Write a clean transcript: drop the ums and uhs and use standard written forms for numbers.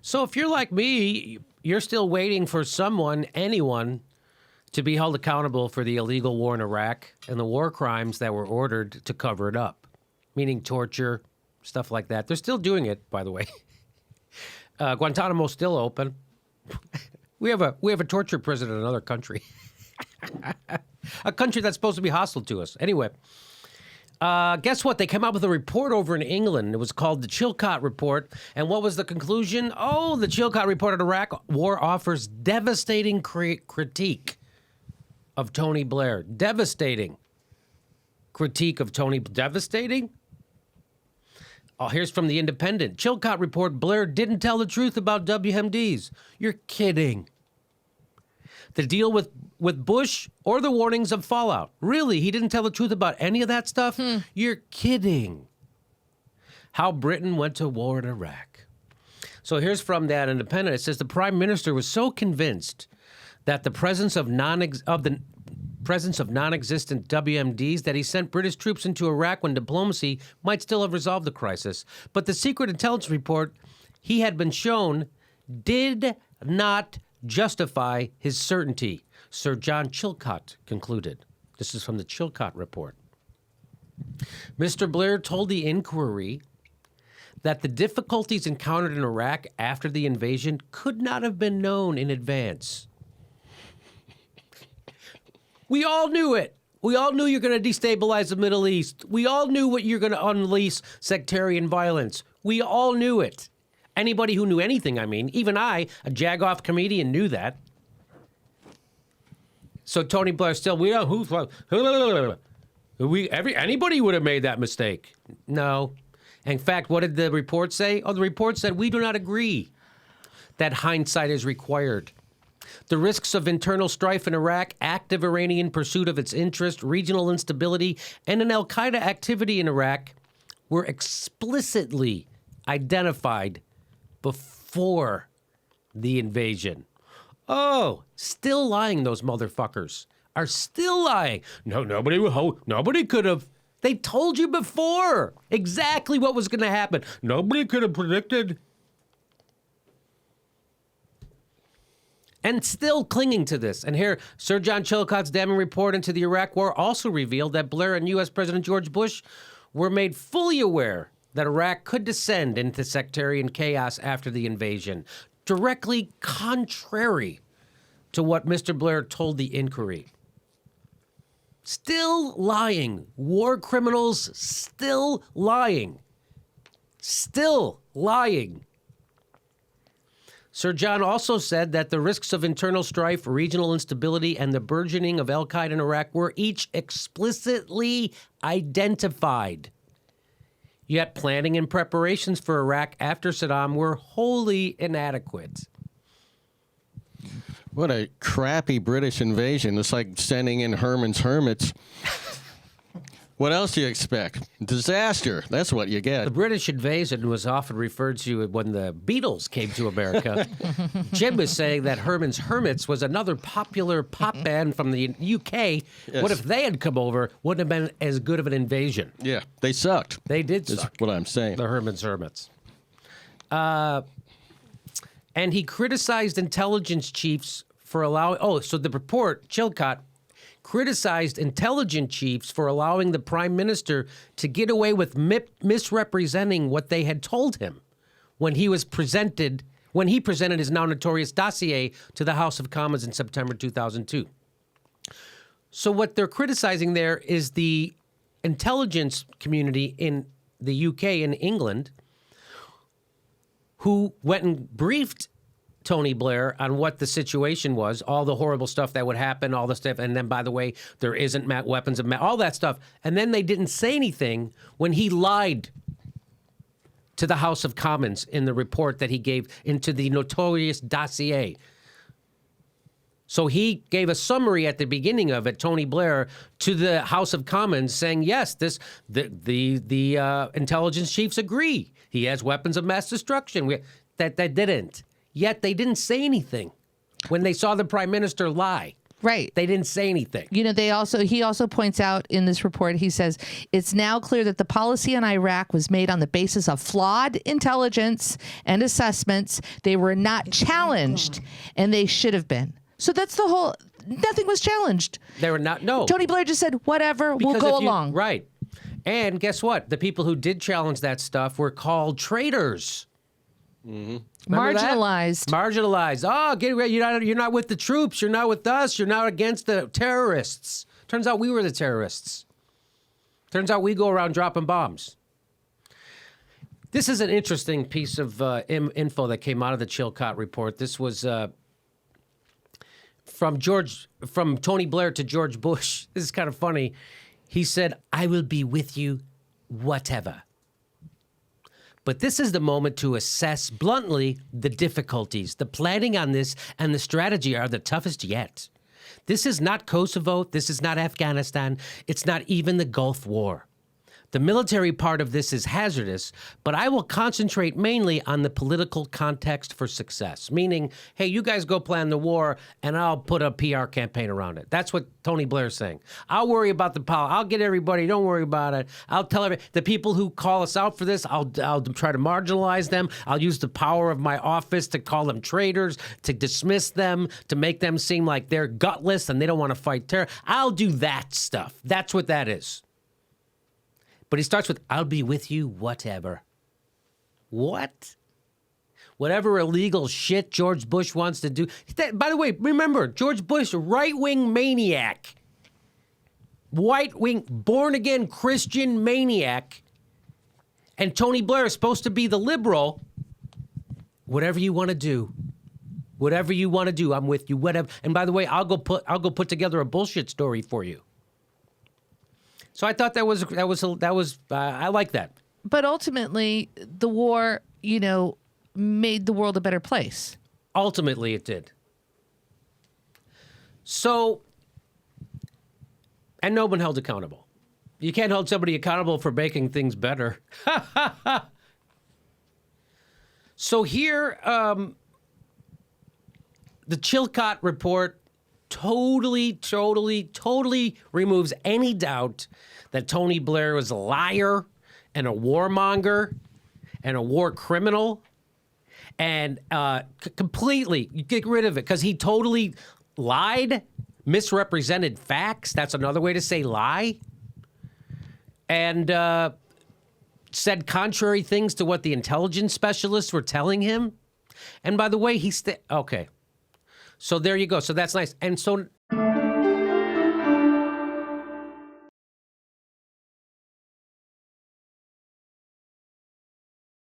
So if you're like me, you're still waiting for anyone, to be held accountable for the illegal war in Iraq and the war crimes that were ordered to cover it up, meaning torture, stuff like that. They're still doing it, by the way. Guantanamo's still open. We have a torture prison in another country. A country that's supposed to be hostile to us. Anyway, guess what? They came out with a report over in England. It was called the Chilcot Report. And what was the conclusion? Oh, the Chilcot Report on Iraq war offers devastating critique of Tony Blair. Devastating critique of Tony. Devastating? Oh, here's from the Independent. Chilcot Report, Blair didn't tell the truth about WMDs. You're kidding. The deal with Bush or the warnings of fallout. Really? He didn't tell the truth about any of that stuff? You're kidding. How Britain went to war in Iraq. So here's from that Independent. It says the Prime Minister was so convinced that the presence of non-existent WMDs that he sent British troops into Iraq when diplomacy might still have resolved the crisis. But the secret intelligence report he had been shown did not justify his certainty, Sir John Chilcot concluded. This is from the Chilcot Report. Mr. Blair told the inquiry that the difficulties encountered in Iraq after the invasion could not have been known in advance. We all knew it. We all knew you're going to destabilize the Middle East. We all knew what you're going to unleash sectarian violence. We all knew it. Anybody who knew anything, I mean, even I, a jagoff comedian, knew that. So Tony Blair still, anybody would have made that mistake. No. In fact, what did the report say? Oh, the report said we do not agree that hindsight is required. The risks of internal strife in Iraq, active Iranian pursuit of its interest, regional instability, and an al-Qaeda activity in Iraq were explicitly identified before the invasion. Oh, still lying, those motherfuckers are still lying. No, nobody could have. They told you before exactly what was going to happen. Nobody could have predicted. And still clinging to this. And here, Sir John Chilcot's damning report into the Iraq War also revealed that Blair and U.S. President George Bush were made fully aware that Iraq could descend into sectarian chaos after the invasion, directly contrary to what Mr. Blair told the inquiry. Still lying. War criminals still lying. Still lying. Sir John also said that the risks of internal strife, regional instability, and the burgeoning of al-Qaeda in Iraq were each explicitly identified. Yet planning and preparations for Iraq after Saddam were wholly inadequate. What a crappy British invasion. It's like sending in Herman's Hermits. What else do you expect? Disaster. That's what you get. The British invasion was often referred to when the Beatles came to America. Jim was saying that Herman's Hermits was another popular pop band from the UK. Yes. What if they had come over? Wouldn't have been as good of an invasion. Yeah, they sucked. They did suck. That's what I'm saying. The Herman's Hermits. And he criticized intelligence chiefs for allowing... Oh, so the report, Chilcot, criticized intelligence chiefs for allowing the prime minister to get away with misrepresenting what they had told him when he presented his now notorious dossier to the House of Commons in September 2002. So what they're criticizing there is the intelligence community in the UK and England who went and briefed Tony Blair on what the situation was, all the horrible stuff that would happen, all the stuff, and then, by the way, there isn't weapons of mass, all that stuff. And then they didn't say anything when he lied to the House of Commons in the report that he gave into the notorious dossier. So he gave a summary at the beginning of it, Tony Blair, to the House of Commons saying, yes, the intelligence chiefs agree. He has weapons of mass destruction. That didn't. Yet they didn't say anything when they saw the prime minister lie. Right. They didn't say anything. You know, he also points out in this report, he says, it's now clear that the policy in Iraq was made on the basis of flawed intelligence and assessments. They were not challenged, and they should have been. So that's the whole, nothing was challenged. They were not, no. Tony Blair just said, whatever, we'll go along. Right. And guess what? The people who did challenge that stuff were called traitors. Mm-hmm. Marginalized. Marginalized. Oh, get ready. You're not with the troops. You're not with us. You're not against the terrorists. Turns out we were the terrorists. Turns out we go around dropping bombs. This is an interesting piece of info that came out of the Chilcot Report. This was from Tony Blair to George Bush. This is kind of funny. He said, "I will be with you, whatever." But this is the moment to assess bluntly the difficulties. The planning on this and the strategy are the toughest yet. This is not Kosovo. This is not Afghanistan. It's not even the Gulf War. The military part of this is hazardous, but I will concentrate mainly on the political context for success. Meaning, hey, you guys go plan the war, and I'll put a PR campaign around it. That's what Tony Blair's saying. I'll worry about the power. I'll get everybody. Don't worry about it. I'll tell the people who call us out for this, I'll try to marginalize them. I'll use the power of my office to call them traitors, to dismiss them, to make them seem like they're gutless and they don't want to fight terror. I'll do that stuff. That's what that is. But he starts with, "I'll be with you, whatever." What? Whatever illegal shit George Bush wants to do. By the way, remember, George Bush, right-wing maniac. Right-wing, born-again Christian maniac. And Tony Blair is supposed to be the liberal. Whatever you want to do. Whatever you want to do, I'm with you, whatever. And by the way, I'll go put together a bullshit story for you. So I thought that was I like that. But ultimately, the war, made the world a better place. Ultimately, it did. So, and no one held accountable. You can't hold somebody accountable for making things better. So here, the Chilcot Report totally removes any doubt that Tony Blair was a liar and a warmonger and a war criminal, and completely you get rid of it because he totally lied, misrepresented facts. That's another way to say lie, and said contrary things to what the intelligence specialists were telling him. And by the way, okay. So there you go. So that's nice. And so